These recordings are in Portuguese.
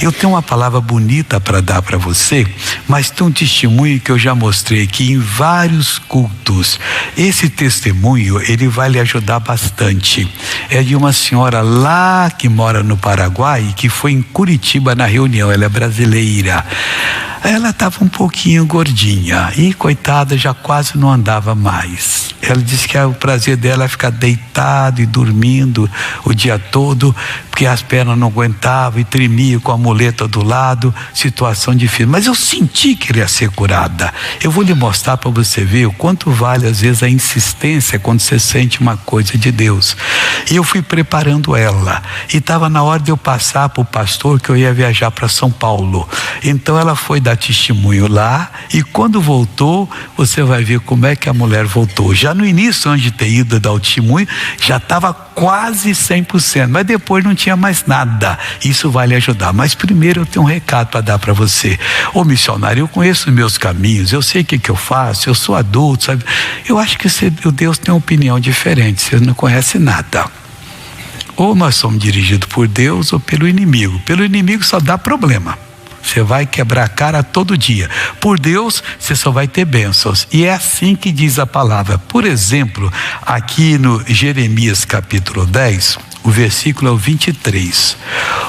Eu tenho uma palavra bonita para dar para você, mas tem um testemunho que eu já mostrei aqui em vários cultos. Esse testemunho, ele vai lhe ajudar bastante. É de uma senhora lá que mora no Paraguai, que foi em Curitiba na reunião. Ela é brasileira. Ela estava um pouquinho gordinha e, coitada, já quase não andava mais. Ela disse que o prazer dela é ficar deitado e dormindo o dia todo, porque as pernas não aguentavam e tremia com a muleta do lado, situação difícil. Mas eu senti que ela ia ser curada. Eu vou lhe mostrar para você ver o quanto vale às vezes a insistência quando você sente uma coisa de Deus. E eu fui preparando ela, e estava na hora de eu passar para o pastor que eu ia viajar para São Paulo. Então ela foi dar testemunho lá, e quando voltou, você vai ver como é que a mulher voltou. Já no início, antes de ter ido dar o testemunho, já estava quase 100%, mas depois não tinha mais nada. Isso vai lhe ajudar. Mas primeiro eu tenho um recado para dar para você. Ô missionário, eu conheço os meus caminhos, eu sei o que eu faço, eu sou adulto, sabe? Eu acho que o Deus tem uma opinião diferente, você não conhece nada. Ou nós somos dirigidos por Deus ou pelo inimigo. Pelo inimigo só dá problema. Você vai quebrar a cara todo dia. Por Deus, você só vai ter bênçãos. E é assim que diz a palavra. Por exemplo, aqui no Jeremias capítulo 10, o versículo é o 23.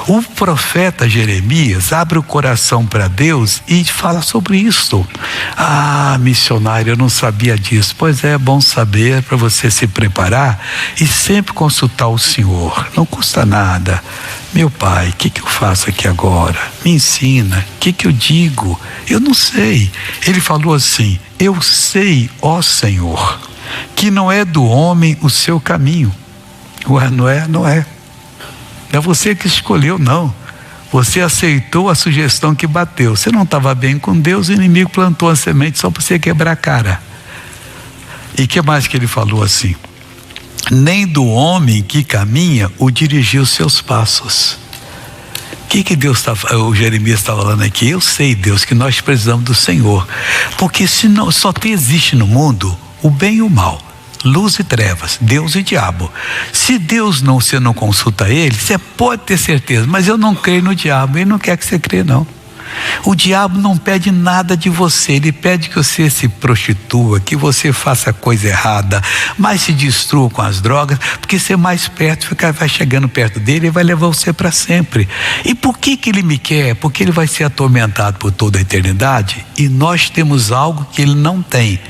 O profeta Jeremias abre o coração para Deus e fala sobre isso. Ah, missionário, eu não sabia disso. Pois é bom saber, para você se preparar e sempre consultar o Senhor. Não custa nada. Meu pai, o que eu faço aqui agora? Me ensina, o que eu digo? Eu não sei. Ele falou assim: eu sei, ó Senhor, que não é do homem o seu caminho. Ué, não é? Não é. Não é você que escolheu, não. Você aceitou a sugestão que bateu. Você não estava bem com Deus, o inimigo plantou a semente só para você quebrar a cara. E o que mais que ele falou assim? Nem do homem que caminha o dirigir os seus passos. O que Deus o Jeremias está falando aqui? Eu sei, Deus, que nós precisamos do Senhor. Porque senão, só existe no mundo o bem e o mal. Luz e trevas, Deus e diabo. Se Deus você não consulta ele, você pode ter certeza, mas eu não creio no diabo, ele não quer que você creia, não. O diabo não pede nada de você, ele pede que você se prostitua, que você faça coisa errada, mas se destrua com as drogas, porque você mais perto, vai chegando perto dele e vai levar você para sempre. E por que ele me quer? Porque ele vai ser atormentado por toda a eternidade, e nós temos algo que ele não tem.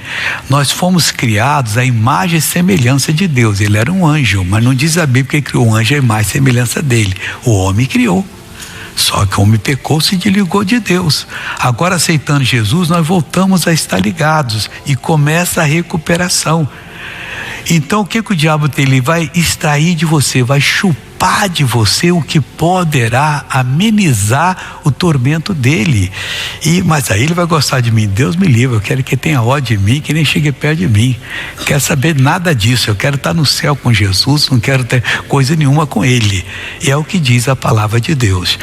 Nós fomos criados à imagem e semelhança de Deus. Ele era um anjo, mas não diz a Bíblia que ele criou um anjo à imagem e semelhança dele. O homem criou. Só que o homem pecou, se desligou de Deus. Agora, aceitando Jesus, nós voltamos a estar ligados e começa a recuperação. Então o que o diabo tem? Ele vai extrair de você, vai chupar de você o que poderá amenizar o tormento dele. Mas aí ele vai gostar de mim. Deus me livre, eu quero que tenha ódio de mim, que nem chegue perto de mim. Não quero saber nada disso, eu quero estar no céu com Jesus, não quero ter coisa nenhuma com ele. E é o que diz a palavra de Deus.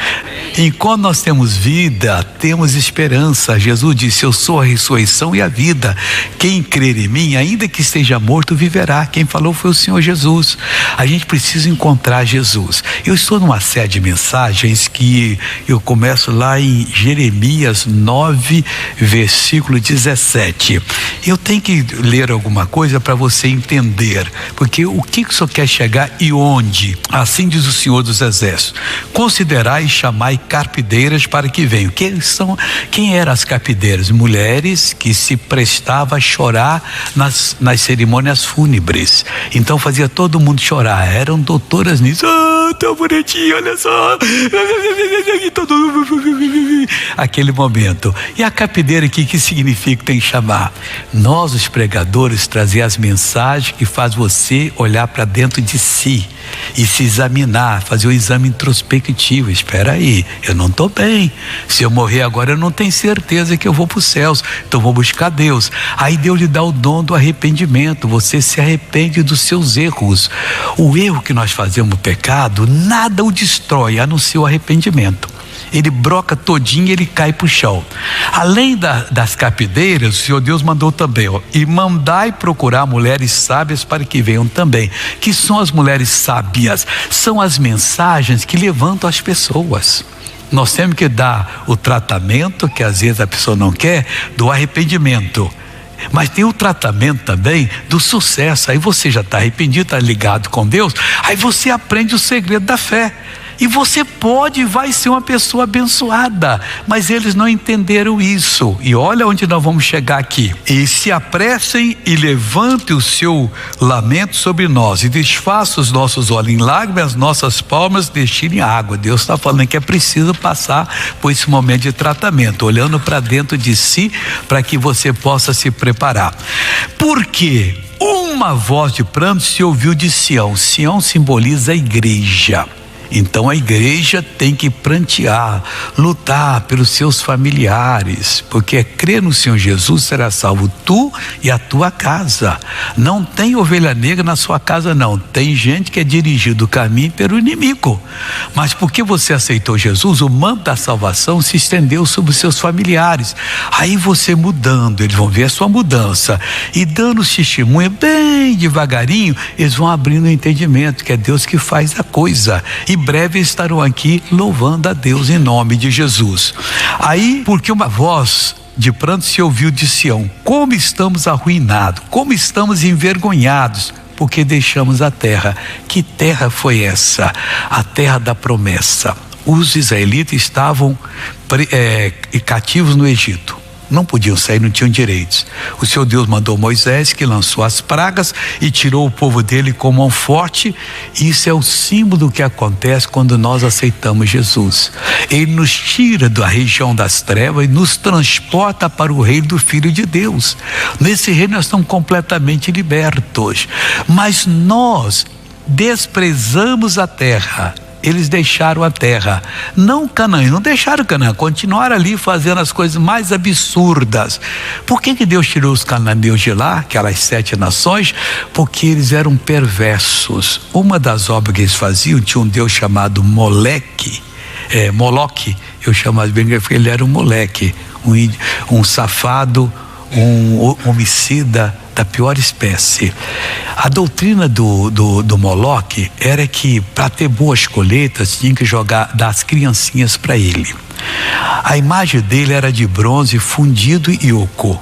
Enquanto nós temos vida, temos esperança. Jesus disse: eu sou a ressurreição e a vida. Quem crer em mim, ainda que esteja morto, viverá. Quem falou foi o Senhor Jesus. A gente precisa encontrar Jesus. Eu estou numa série de mensagens que eu começo lá em Jeremias 9, versículo 17. Eu tenho que ler alguma coisa para você entender, porque o que o Senhor quer chegar e onde? Assim diz o Senhor dos Exércitos: considerai e chamai carpideiras para que venham. Quem eram as carpideiras? Mulheres que se prestavam a chorar nas cerimônias fúnebres. Então fazia todo mundo chorar, eram doutoras nisso. Tão bonitinho, olha só. Aquele momento. E a carpideira aqui, que significa que tem que chamar? Nós, os pregadores, trazer as mensagens que faz você olhar para dentro de si e se examinar, fazer um exame introspectivo. Espera aí, eu não estou bem. Se eu morrer agora, eu não tenho certeza que eu vou para os céus, então vou buscar Deus. Aí Deus lhe dá o dom do arrependimento. Você se arrepende dos seus erros. O erro que nós fazemos, o pecado, nada o destrói a não ser o arrependimento. Ele broca todinho e ele cai para o chão. Além das carpideiras, o Senhor Deus mandou também, e mandai procurar mulheres sábias para que venham também. Que são as mulheres sábias? São as mensagens que levantam as pessoas. Nós temos que dar o tratamento, que às vezes a pessoa não quer, do arrependimento. Mas tem o tratamento também do sucesso. Aí você já está arrependido, está ligado com Deus, aí você aprende o segredo da fé. E você pode e vai ser uma pessoa abençoada, mas eles não entenderam isso. E olha onde nós vamos chegar aqui. E se apressem e levantem o seu lamento sobre nós, e desfaça os nossos olhos em lágrimas, as nossas palmas destilem água. Deus está falando que é preciso passar por esse momento de tratamento, olhando para dentro de si, para que você possa se preparar. Porque uma voz de pranto se ouviu de Sião. Sião simboliza a igreja. Então a igreja tem que prantear, lutar pelos seus familiares, porque crer no Senhor Jesus será salvo tu e a tua casa. Não tem ovelha negra na sua casa não, tem gente que é dirigido o caminho pelo inimigo, mas porque você aceitou Jesus, o manto da salvação se estendeu sobre os seus familiares. Aí você mudando, eles vão ver a sua mudança e dando testemunho bem devagarinho, eles vão abrindo o entendimento que é Deus que faz a coisa. E breve estarão aqui louvando a Deus em nome de Jesus. Aí, porque uma voz de pranto se ouviu de Sião: como estamos arruinados, como estamos envergonhados, porque deixamos a terra. Que terra foi essa? A terra da promessa. Os israelitas estavam cativos no Egito. Não podiam sair, não tinham direitos. O Senhor Deus mandou Moisés, que lançou as pragas e tirou o povo dele com mão forte. Isso é o símbolo do que acontece quando nós aceitamos Jesus. Ele nos tira da região das trevas e nos transporta para o reino do Filho de Deus. Nesse reino nós estamos completamente libertos. Mas nós desprezamos a terra. Eles deixaram a terra, não Canaã, não deixaram Canaã, continuaram ali fazendo as coisas mais absurdas. Por que Deus tirou os cananeus de lá, aquelas 7 nações? Porque eles eram perversos. Uma das obras que eles faziam, tinha um Deus chamado Moloque, eu chamo bem porque ele era um moleque, um safado, um homicida da pior espécie. A doutrina do Moloque era que para ter boas colheitas tinha que dar as criancinhas para ele. A imagem dele era de bronze fundido e oco.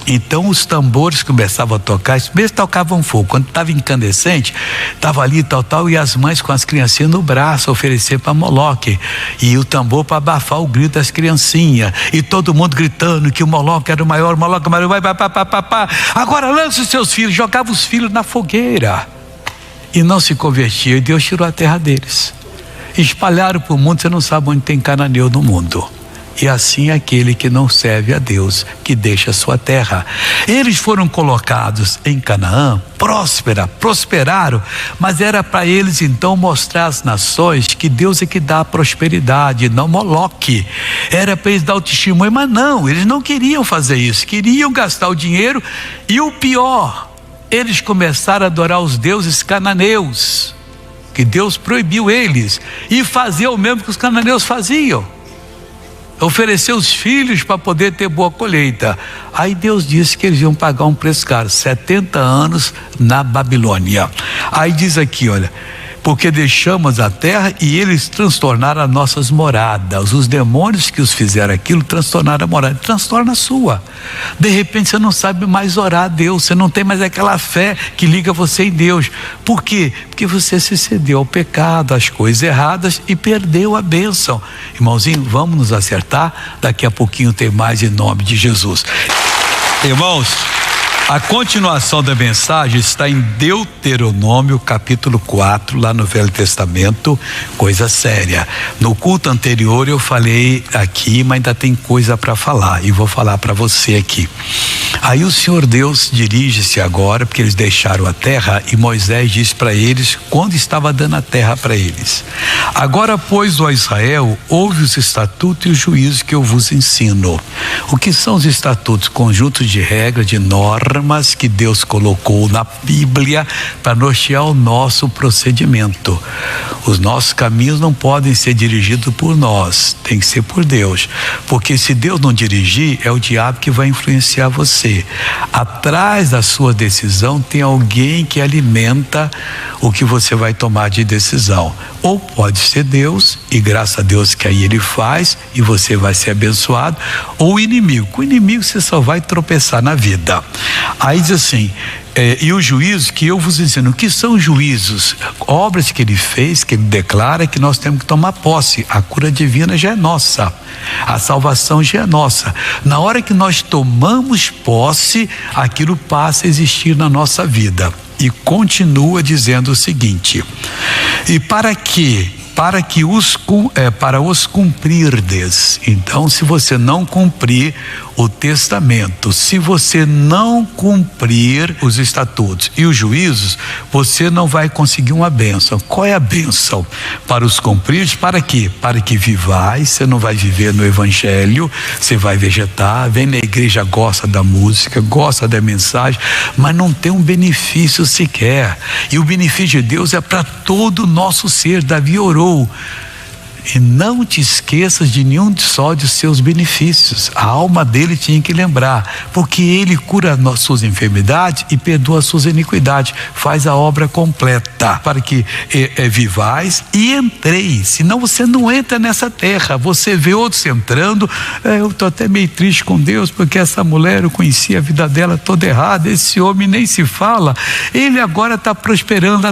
Então os tambores começavam a tocar, eles tocavam fogo. Quando estava incandescente, estava ali tal, e as mães com as criancinhas no braço oferecer para Moloque, e o tambor para abafar o grito das criancinhas, e todo mundo gritando que o Moloque era o maior, agora lança os seus filhos, jogava os filhos na fogueira e não se convertia, e Deus tirou a terra deles, espalharam para o mundo. Você não sabe onde tem cananeu no mundo. E assim é aquele que não serve a Deus, que deixa a sua terra. Eles foram colocados em Canaã, prosperaram, mas era para eles então mostrar às nações que Deus é que dá a prosperidade, não Moloque. Era para eles dar o testemunho, mas não, eles não queriam fazer isso, queriam gastar o dinheiro, e o pior, eles começaram a adorar os deuses cananeus, que Deus proibiu eles, e fazer o mesmo que os cananeus faziam. Oferecer os filhos para poder ter boa colheita. Aí Deus disse que eles iam pagar um preço caro, 70 anos na Babilônia. Aí diz aqui, olha: porque deixamos a terra e eles transtornaram as nossas moradas. Os demônios que os fizeram aquilo transtornaram a morada. Transtorna a sua. De repente você não sabe mais orar a Deus, você não tem mais aquela fé que liga você em Deus. Por quê? Porque você se cedeu ao pecado, às coisas erradas, e perdeu a bênção. Irmãozinho, vamos nos acertar. Daqui a pouquinho tem mais em nome de Jesus. Irmãos, a continuação da mensagem está em Deuteronômio capítulo 4, lá no Velho Testamento, coisa séria. No culto anterior eu falei aqui, mas ainda tem coisa para falar, e vou falar para você aqui. Aí o Senhor Deus dirige-se agora, porque eles deixaram a terra, e Moisés disse para eles, quando estava dando a terra para eles: agora, pois, ó Israel, ouve os estatutos e os juízos que eu vos ensino. O que são os estatutos? Conjuntos de regras, de normas que Deus colocou na Bíblia para nortear o nosso procedimento. Os nossos caminhos não podem ser dirigidos por nós, tem que ser por Deus, porque se Deus não dirigir, é o diabo que vai influenciar você. você. Atrás da sua decisão tem alguém que alimenta o que você vai tomar de decisão. Ou pode ser Deus, e graças a Deus que aí Ele faz e você vai ser abençoado, ou o inimigo. Com o inimigo você só vai tropeçar na vida. Aí diz assim, e os juízos que eu vos ensino, que são juízos? Obras que Ele fez, que Ele declara que nós temos que tomar posse. A cura divina já é nossa, a salvação já é nossa. Na hora que nós tomamos posse, aquilo passa a existir na nossa vida. E continua dizendo o seguinte: e para os cumprirdes. Então, se você não cumprir o testamento, se você não cumprir os estatutos e os juízos, você não vai conseguir uma bênção. Qual é a bênção? Para os cumprirdes, para quê? Para que vivais. Você não vai viver no evangelho, você vai vegetar, vem na igreja, gosta da música, gosta da mensagem, mas não tem um benefício sequer. E o benefício de Deus é para todo o nosso ser. Davi orou: e não te esqueças de nenhum só de seus benefícios. A alma dele tinha que lembrar, porque Ele cura as suas enfermidades e perdoa as suas iniquidades, faz a obra completa, para que vivais e entreis. Senão você não entra nessa terra. Você vê outros entrando. Eu estou até meio triste com Deus, porque essa mulher, eu conhecia a vida dela toda errada, esse homem nem se fala, ele agora está prosperando,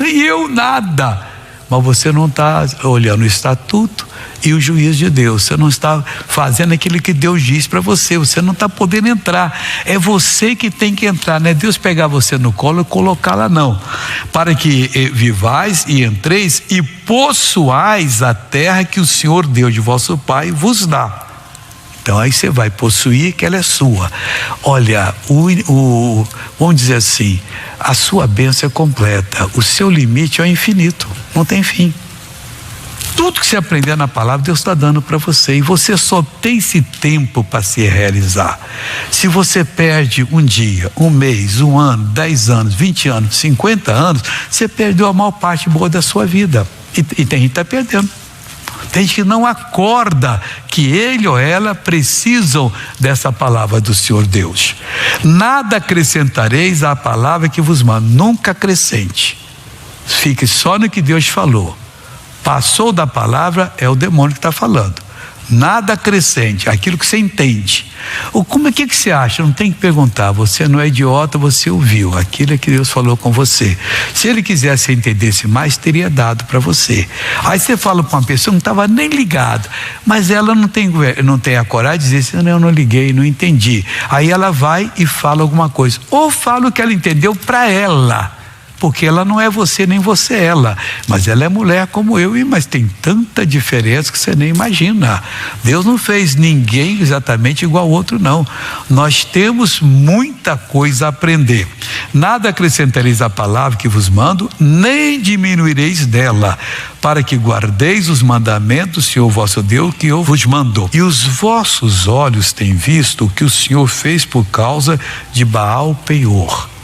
e eu nada. Mas você não está olhando o estatuto e o juízo de Deus. Você não está fazendo aquilo que Deus diz para você. Você não está podendo entrar. É você que tem que entrar. Não é Deus pegar você no colo e colocar lá, não. Para que vivais e entreis e possuais a terra que o Senhor Deus de vosso Pai vos dá. Então aí você vai possuir, que ela é sua. Olha, vamos dizer assim, a sua bênção é completa, o seu limite é o infinito, não tem fim. Tudo que você aprender na palavra, Deus está dando para você, e você só tem esse tempo para se realizar. Se você perde um dia, um mês, um ano, 10 anos, 20 anos, 50 anos, você perdeu a maior parte boa da sua vida, e tem gente que está perdendo. Tem gente que não acorda que ele ou ela precisam dessa palavra do Senhor Deus. Nada acrescentareis à palavra que vos mando. Nunca acrescente. Fique só no que Deus falou. Passou da palavra, é o demônio que está falando. Nada acrescente, aquilo que você entende. O que você acha? Não tem que perguntar. Você não é idiota, você ouviu. Aquilo é que Deus falou com você. Se Ele quisesse entendesse mais, teria dado para você. Aí você fala para uma pessoa que não estava nem ligada, mas ela não tem a coragem de dizer assim: eu não liguei, não entendi. Aí ela vai e fala alguma coisa. Ou fala o que ela entendeu para ela. Porque ela não é você, nem você é ela, mas ela é mulher como eu, mas tem tanta diferença que você nem imagina. Deus não fez ninguém exatamente igual ao outro, não. Nós temos muita coisa a aprender. Nada acrescentareis à palavra que vos mando, nem diminuireis dela, para que guardeis os mandamentos do Senhor vosso Deus que eu vos mandou. E os vossos olhos têm visto o que o Senhor fez por causa de Baal Peor.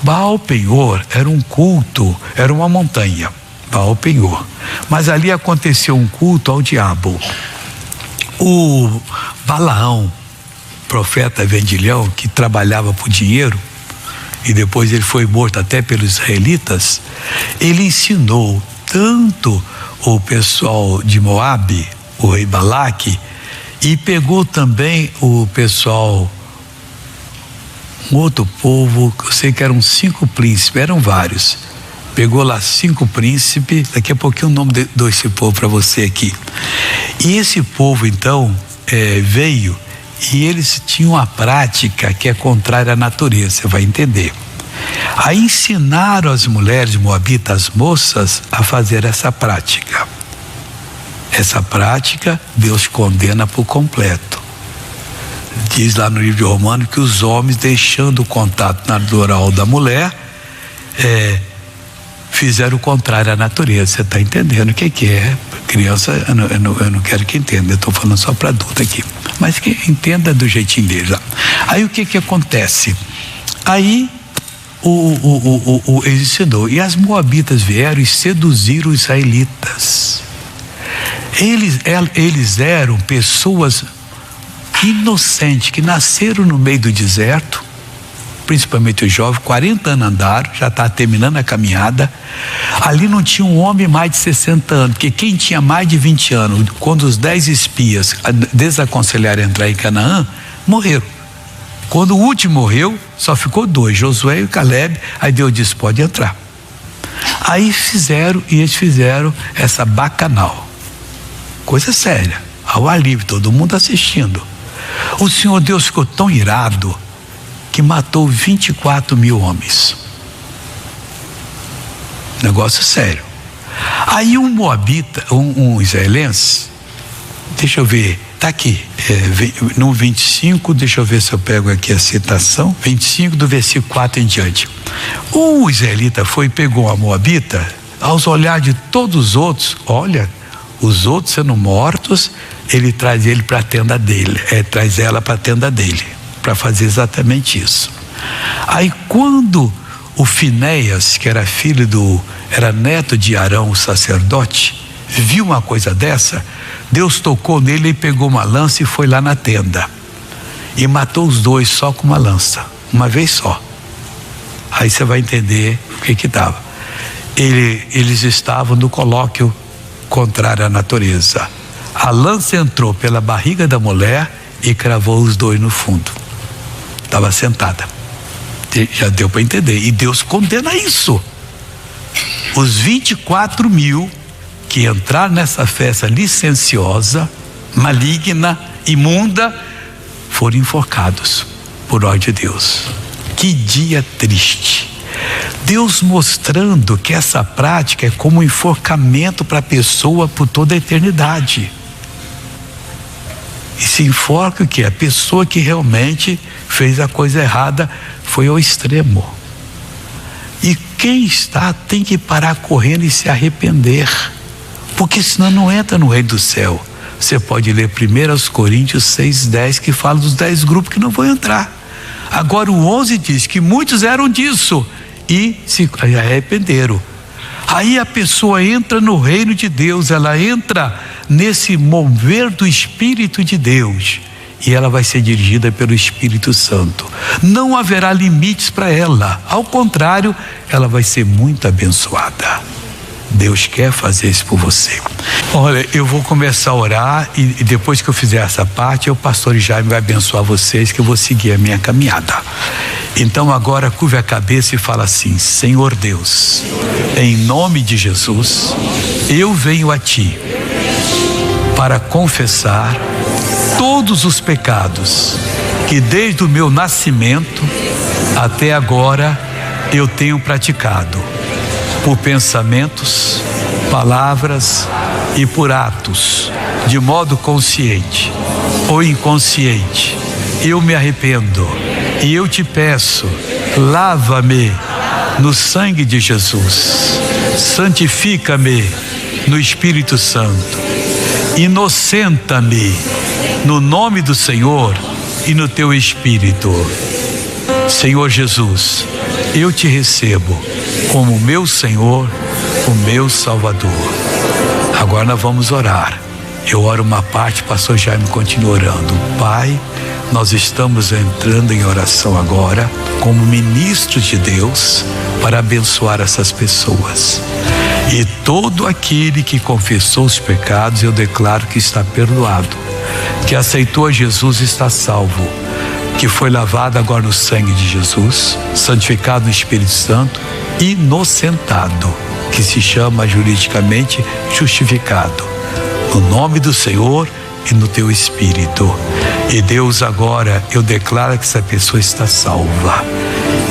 Baal Peor era um culto, era uma montanha, Baal Peor, mas ali aconteceu um culto ao diabo. O Balaão, profeta vendilhão, que trabalhava por dinheiro, e depois ele foi morto até pelos israelitas, ele ensinou tanto o pessoal de Moabe, o rei Balaque, e pegou também o pessoal, um outro povo, eu sei que eram 5 príncipes, eram vários. Pegou lá 5 príncipes, daqui a pouquinho o nome desse povo para você aqui. E esse povo então veio, e eles tinham uma prática que é contrária à natureza, você vai entender. Aí ensinaram as mulheres moabitas, as moças, a fazer essa prática. Essa prática Deus condena por completo. Diz lá no livro de Romanos que os homens, deixando o contato natural da mulher, fizeram o contrário à natureza. Você está entendendo o que é? Criança, eu não quero que entenda, eu estou falando só para adulto aqui, mas que entenda do jeitinho deles lá. Aí o que acontece? Aí ele ensinou, e as moabitas vieram e seduziram os israelitas. Eles eram pessoas inocentes, que nasceram no meio do deserto, principalmente os jovens, 40 anos andaram, já está terminando a caminhada. Ali não tinha um homem mais de 60 anos, porque quem tinha mais de 20 anos, quando os 10 espias desaconselharam a entrar em Canaã, morreram. Quando o último morreu, só ficou 2, Josué e Caleb. Aí Deus disse: pode entrar. Aí eles fizeram essa bacanal, coisa séria, ao ar livre, todo mundo assistindo. O Senhor Deus ficou tão irado que matou 24 mil homens. Negócio sério. Aí um moabita, um israelense, deixa eu ver, tá aqui, no 25, deixa eu ver se eu pego aqui a citação, 25 do versículo 4 em diante. O israelita foi e pegou a moabita, aos olhares de todos os outros, olha, os outros sendo mortos, ele traz ele para a tenda dele, traz ela para a tenda dele, para fazer exatamente isso. Aí quando o Finéias, que era era neto de Arão, o sacerdote, viu uma coisa dessa, Deus tocou nele e pegou uma lança e foi lá na tenda e matou os 2 só com uma lança, uma vez só. Aí você vai entender o que dava. Eles estavam no colóquio contrário à natureza. A lança entrou pela barriga da mulher e cravou os 2 no fundo. Estava sentada. Já deu para entender. E Deus condena isso. Os 24 mil que entraram nessa festa licenciosa, maligna, imunda, foram enforcados por ordem de Deus. Que dia triste. Deus mostrando que essa prática é como um enforcamento para a pessoa por toda a eternidade. E se enforca o quê? A pessoa que realmente fez a coisa errada foi ao extremo. E quem tem que parar correndo e se arrepender, porque senão não entra no reino do céu. Você pode ler 1 Coríntios 6:10, que fala dos 10 grupos que não vão entrar. Agora o 11 diz que muitos eram disso e se arrependeram. Aí a pessoa entra no reino de Deus, ela entra nesse mover do Espírito de Deus e ela vai ser dirigida pelo Espírito Santo. Não haverá limites para ela, ao contrário, ela vai ser muito abençoada. Deus quer fazer isso por você. Olha, eu vou começar a orar e depois que eu fizer essa parte, o pastor Jaime vai abençoar vocês, que eu vou seguir a minha caminhada. Então agora curve a cabeça e fala assim: Senhor Deus, em nome de Jesus, eu venho a Ti para confessar todos os pecados que desde o meu nascimento até agora eu tenho praticado, por pensamentos, palavras e por atos, de modo consciente ou inconsciente. Eu me arrependo e eu te peço, lava-me no sangue de Jesus, santifica-me no Espírito Santo, inocenta-me no nome do Senhor e no teu Espírito. Senhor Jesus, eu te recebo como meu Senhor, o meu Salvador. Agora nós vamos orar. Eu oro uma parte, pastor Jaime continua orando. Pai, nós estamos entrando em oração agora como ministros de Deus para abençoar essas pessoas. E todo aquele que confessou os pecados, eu declaro que está perdoado, que aceitou a Jesus está salvo, que foi lavado agora no sangue de Jesus, santificado no Espírito Santo, inocentado, que se chama juridicamente justificado, no nome do Senhor e no teu Espírito. E Deus, agora eu declaro que essa pessoa está salva.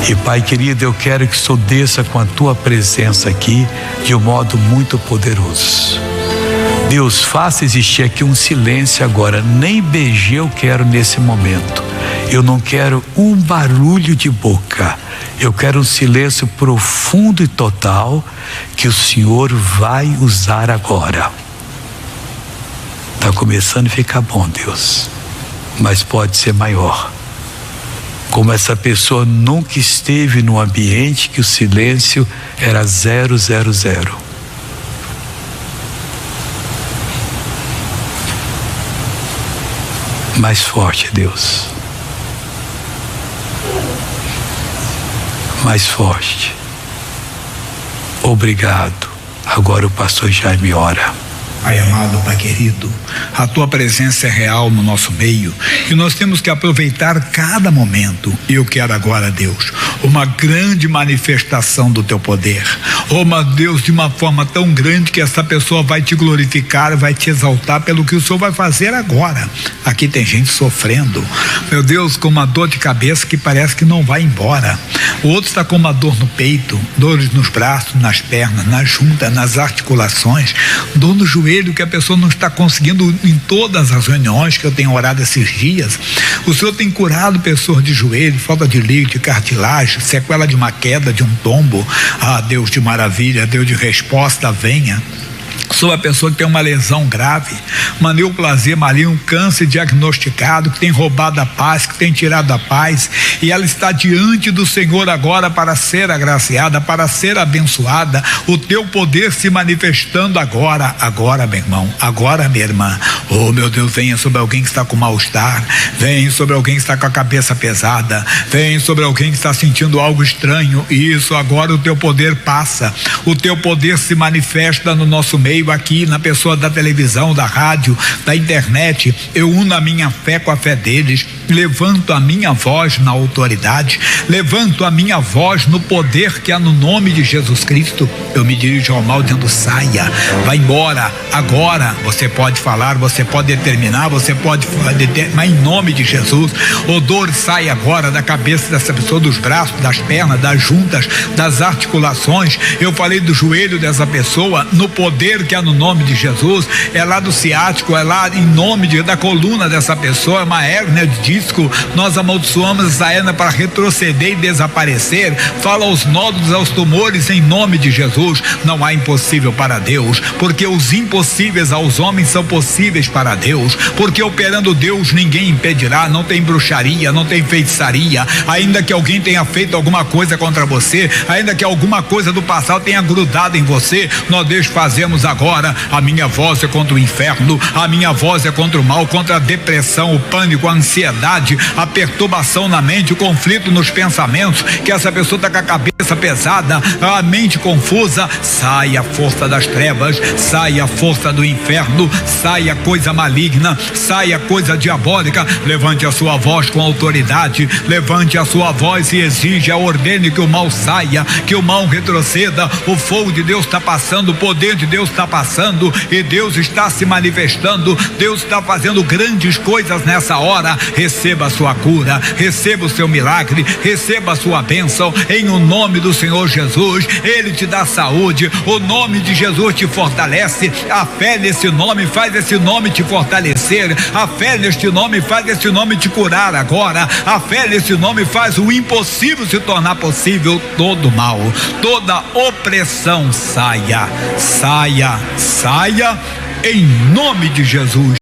E Pai querido, eu quero que o Senhor desça com a tua presença aqui de um modo muito poderoso. Deus, faça existir aqui um silêncio agora. Nem beijar eu quero nesse momento. Eu não quero um barulho de boca. Eu quero um silêncio profundo e total que o Senhor vai usar agora. Está começando a ficar bom, Deus, mas pode ser maior. Como essa pessoa nunca esteve num ambiente que o silêncio era 000. Mais forte, Deus. Mais forte. Obrigado. Agora o pastor Jaime ora. Pai amado, Pai querido, a Tua presença é real no nosso meio e nós temos que aproveitar cada momento. E eu quero agora, Deus, uma grande manifestação do Teu poder. Oh, meu Deus, de uma forma tão grande que essa pessoa vai Te glorificar, vai Te exaltar pelo que o Senhor vai fazer agora. Aqui tem gente sofrendo, meu Deus, com uma dor de cabeça que parece que não vai embora. O outro está com uma dor no peito, dores nos braços, nas pernas, na junta, nas articulações, dor no joelho, que a pessoa não está conseguindo em todas as reuniões que eu tenho orado esses dias. O Senhor tem curado pessoas de joelho, falta de líquido, de cartilagem, sequela de uma queda, de um tombo. Ah, Deus de maravilha, Deus de resposta, venha. Sou a pessoa que tem uma lesão grave, uma neoplasia maligna, um câncer diagnosticado, que tem roubado a paz, que tem tirado a paz, e ela está diante do Senhor agora para ser agraciada, para ser abençoada, o Teu poder se manifestando agora, meu irmão, agora, minha irmã. Oh, meu Deus, venha sobre alguém que está com mal-estar, venha sobre alguém que está com a cabeça pesada, venha sobre alguém que está sentindo algo estranho. Isso, agora o Teu poder passa, o Teu poder se manifesta no nosso meio aqui, na pessoa da televisão, da rádio, da internet. Eu uno a minha fé com a fé deles, levanto a minha voz na autoridade, levanto a minha voz no poder que há no nome de Jesus Cristo. Eu me dirijo ao mal dizendo: saia, vai embora agora. Você pode falar, você pode determinar, você pode mas em nome de Jesus, o dor sai agora da cabeça dessa pessoa, dos braços, das pernas, das juntas, das articulações. Eu falei do joelho dessa pessoa, no poder que há no nome de Jesus. É lá do ciático, é lá em nome da coluna dessa pessoa, é uma hérnia de disco. Nós amaldiçoamos essa hérnia para retroceder e desaparecer. Fala aos nódulos, aos tumores, em nome de Jesus. Não há impossível para Deus, porque os impossíveis aos homens são possíveis para Deus, porque operando Deus ninguém impedirá. Não tem bruxaria, não tem feitiçaria. Ainda que alguém tenha feito alguma coisa contra você, ainda que alguma coisa do passado tenha grudado em você, nós desfazemos agora. A minha voz é contra o inferno, a minha voz é contra o mal, contra a depressão, o pânico, a ansiedade, a perturbação na mente, o conflito nos pensamentos, que essa pessoa está com a cabeça pesada, a mente confusa. Sai a força das trevas, sai a força do inferno, sai a coisa maligna, sai a coisa diabólica. Levante a sua voz com autoridade, levante a sua voz e exija, ordene que o mal saia, que o mal retroceda. O fogo de Deus está passando, o poder de Deus está passando e Deus está se manifestando. Deus está fazendo grandes coisas nessa hora. Receba a sua cura, receba o seu milagre, receba a sua bênção em o nome do Senhor Jesus. Ele te dá saúde, o nome de Jesus te fortalece. A fé nesse nome faz esse nome te fortalecer, a fé neste nome faz esse nome te curar agora, a fé nesse nome faz o impossível se tornar possível. Todo mal, toda opressão saia, saia, saia, em nome de Jesus.